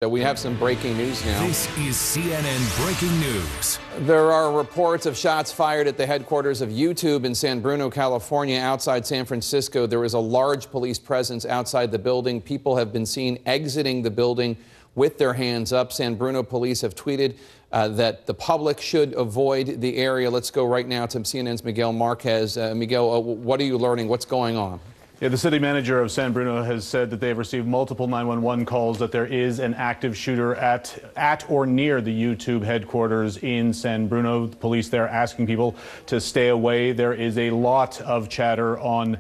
So we have some breaking news now. This is CNN Breaking News. There are reports of shots fired at the headquarters of YouTube in San Bruno, California, outside San Francisco. There is a large police presence outside the building. People have been seen exiting the building with their hands up. San Bruno police have tweeted that the public should avoid the area. Let's go right now to CNN's Miguel Marquez. Miguel, what are you learning? What's going on? Yeah, the city manager of San Bruno has said that they've received multiple 911 calls that there is an active shooter at or near the YouTube headquarters in San Bruno. The police there asking people to stay away. There is a lot of chatter on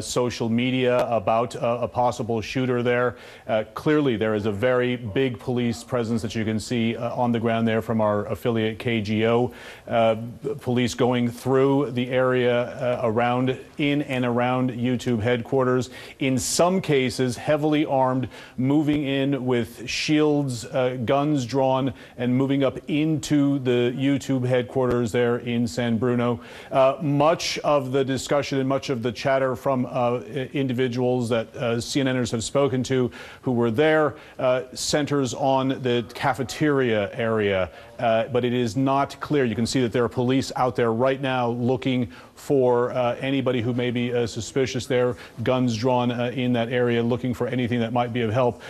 social media about a possible shooter there. Clearly, there is a very big police presence that you can see on the ground there from our affiliate KGO. Police going through the area in and around YouTube headquarters, in some cases heavily armed, moving in with shields, guns drawn, and moving up into the YouTube headquarters there in San Bruno. Much of the discussion and much of the chatter from individuals that CNNers have spoken to who were there centers on the cafeteria area, but it is not clear. You can see that there are police out there right now looking for anybody who may be suspicious there, guns drawn in that area, looking for anything that might be of help.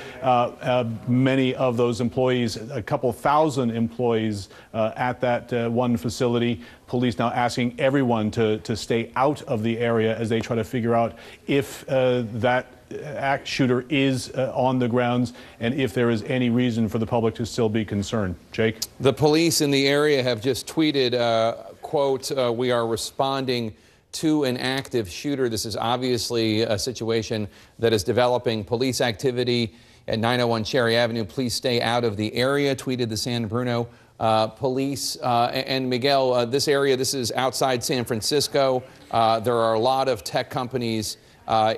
Many of those employees, a couple thousand employees at that one facility, police now asking everyone to stay out of the area as they try to figure out if that shooter is on the grounds and if there is any reason for the public to still be concerned. Jake? The police in the area have just tweeted, quote, we are responding to an active shooter. This is obviously a situation that is developing. Police activity at 901 Cherry Avenue. Please stay out of the area, tweeted the San Bruno police. And Miguel, this area, this is outside San Francisco. There are a lot of tech companies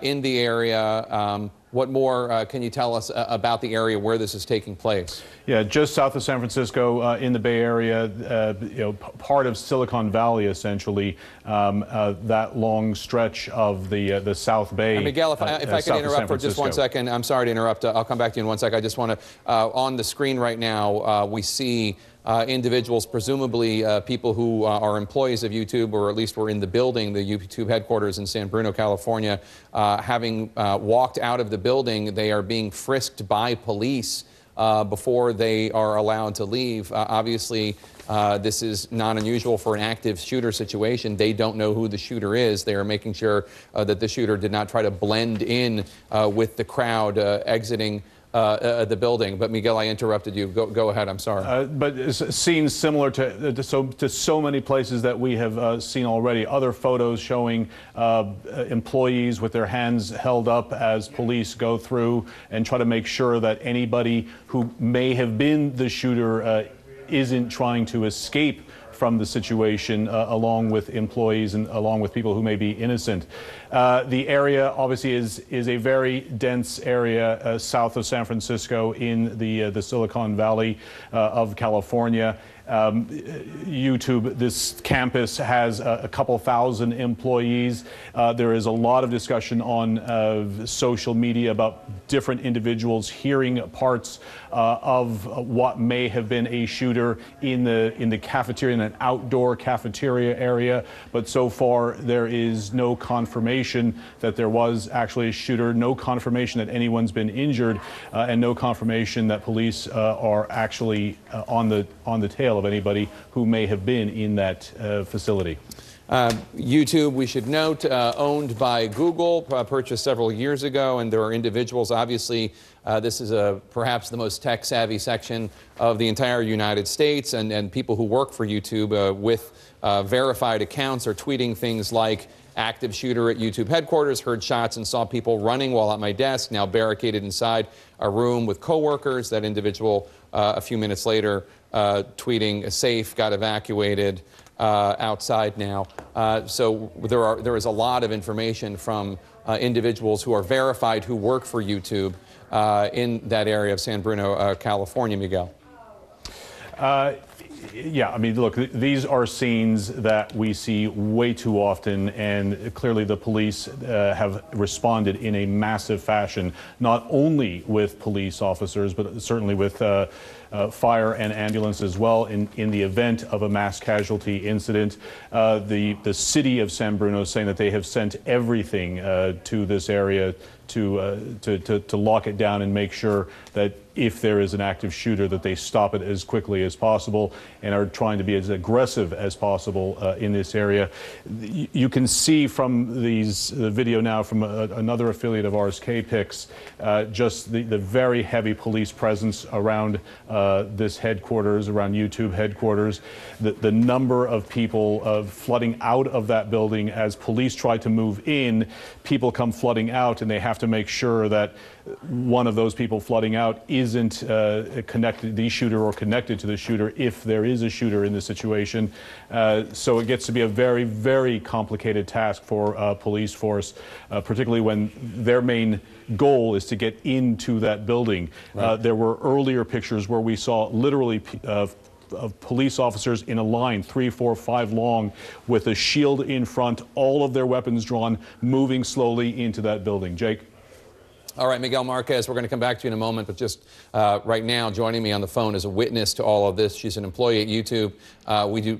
in the area. What more can you tell us about the area where this is taking place? Yeah, just south of San Francisco, in the Bay Area, part of Silicon Valley, essentially, that long stretch of the South Bay. Miguel, if I could interrupt for just 1 second, I'm sorry to interrupt. I'll come back to you in 1 second. I just want to, on the screen right now, we see individuals, presumably people who are employees of YouTube, or at least were in the building, the YouTube headquarters in San Bruno, California, having walked out of the building. They are being frisked by police before they are allowed to leave. Obviously, this is not unusual for an active shooter situation. They don't know who the shooter is. They are making sure that the shooter did not try to blend in with the crowd exiting the building. But Miguel, I interrupted you. Go ahead. I'm sorry. But it's scenes similar to so many places that we have seen already. Other photos showing employees with their hands held up as police go through and try to make sure that anybody who may have been the shooter isn't trying to escape from the situation, along with employees and along with people who may be innocent. The area obviously is a very dense area south of San Francisco in the Silicon Valley of California. YouTube, this campus has a couple thousand employees. There is a lot of discussion on social media about different individuals hearing parts of what may have been a shooter in the cafeteria, in an outdoor cafeteria area. But so far, there is no confirmation that there was actually a shooter, no confirmation that anyone's been injured, and no confirmation that police are actually on the tail of anybody who may have been in that facility. YouTube, we should note, owned by Google, purchased several years ago, and there are individuals, obviously, this is perhaps the most tech-savvy section of the entire United States, and people who work for YouTube with verified accounts are tweeting things like, active shooter at YouTube headquarters, heard shots and saw people running while at my desk, now barricaded inside a room with coworkers. That individual, a few minutes later, tweeting, safe, got evacuated, outside now. So there is a lot of information from individuals who are verified who work for YouTube in that area of San Bruno, California. Miguel. Yeah, I mean, look, these are scenes that we see way too often, and clearly the police have responded in a massive fashion, not only with police officers, but certainly with fire and ambulance as well in the event of a mass casualty incident. The city of San Bruno is saying that they have sent everything to this area to lock it down and make sure that if there is an active shooter, that they stop it as quickly as possible and are trying to be as aggressive as possible in this area. You can see from the video now from another affiliate of ours, KPIX, just the very heavy police presence around this headquarters, around YouTube headquarters, the number of people flooding out of that building as police try to move in, people come flooding out, and they have to make sure that one of those people flooding out isn't connected, the shooter, or connected to the shooter if there is a shooter in the situation. So it gets to be a very, very complicated task for police force, particularly when their main goal is to get into that building. Right. There were earlier pictures where we saw literally of police officers in a line, 3, 4, 5 long, with a shield in front, all of their weapons drawn, moving slowly into that building. Jake? All right, Miguel Marquez, we're going to come back to you in a moment, but just right now, joining me on the phone is a witness to all of this. She's an employee at YouTube.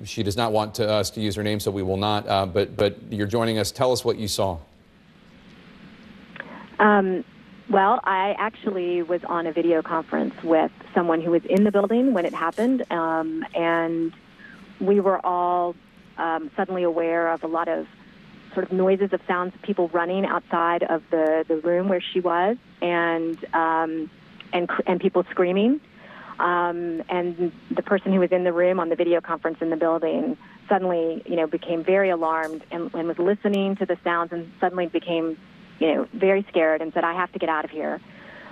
She does not want us to use her name, so we will not, but you're joining us. Tell us what you saw. Well, I actually was on a video conference with someone who was in the building when it happened, and we were all suddenly aware of a lot of sort of noises of sounds of people running outside of the room where she was, and people screaming. And the person who was in the room on the video conference in the building suddenly, became very alarmed and was listening to the sounds, and suddenly became, very scared and said, "I have to get out of here."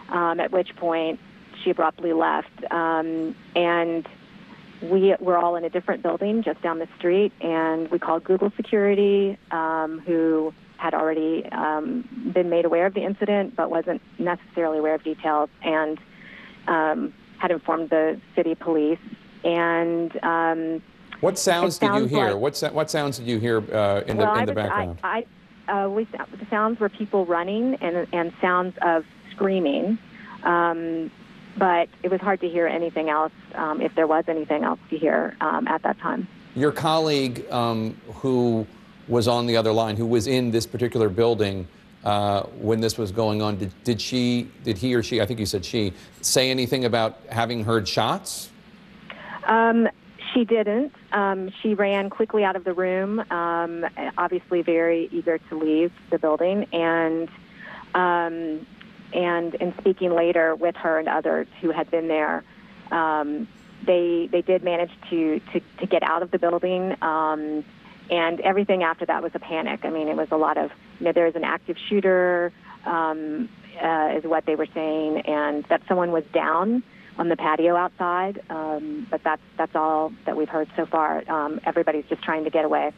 At which point she abruptly left. And we were all in a different building just down the street, and we called Google Security, who had already been made aware of the incident but wasn't necessarily aware of details, and had informed the city police. And what sounds did you hear? What sounds did you hear in the background? The sounds were people running and sounds of screaming. But it was hard to hear anything else, if there was anything else to hear at that time. Your colleague who was on the other line, who was in this particular building when this was going on, did he or she, I think you said she, say anything about having heard shots? She didn't. She ran quickly out of the room, obviously very eager to leave the building, and in speaking later with her and others who had been there, they did manage to get out of the building, and everything after that was a panic. I mean, it was a lot of, there's an active shooter, is what they were saying, and that someone was down on the patio outside, but that's all that we've heard so far. Everybody's just trying to get away.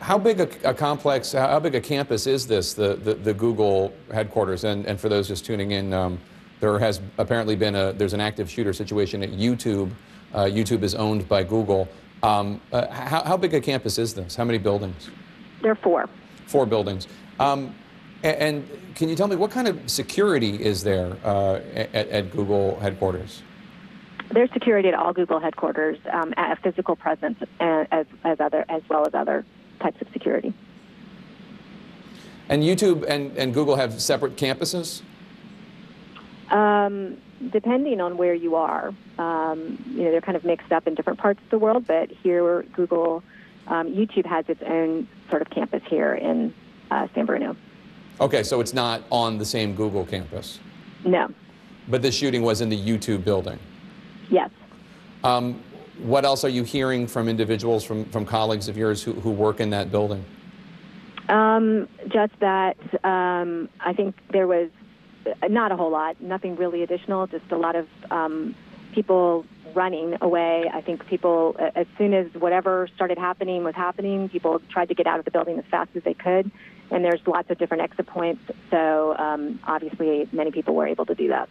How big a complex, how big a campus is this, the Google headquarters? And for those just tuning in, there has apparently been there's an active shooter situation at YouTube. YouTube is owned by Google. How big a campus is this? How many buildings? There are 4. 4 buildings. And can you tell me what kind of security is there at Google headquarters? There's security at all Google headquarters, a physical presence as well as other types of security. And YouTube and Google have separate campuses? Depending on where you are, they're kind of mixed up in different parts of the world. But here, Google, YouTube has its own sort of campus here in San Bruno. Okay, so it's not on the same Google campus? No. But the shooting was in the YouTube building? Yes. What else are you hearing from individuals, from colleagues of yours who work in that building? Just that I think there was not a whole lot, nothing really additional, just a lot of people running away. I think people, as soon as whatever started happening was happening, people tried to get out of the building as fast as they could. And there's lots of different exit points, so obviously many people were able to do that.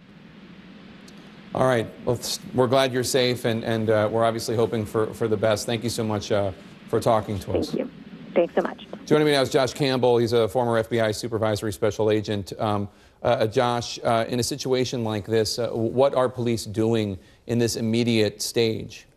All right. Well, we're glad you're safe, and we're obviously hoping for the best. Thank you so much for talking to us. Thank you. Thanks so much. Joining me now is Josh Campbell. He's a former FBI supervisory special agent. Josh, in a situation like this, what are police doing in this immediate stage?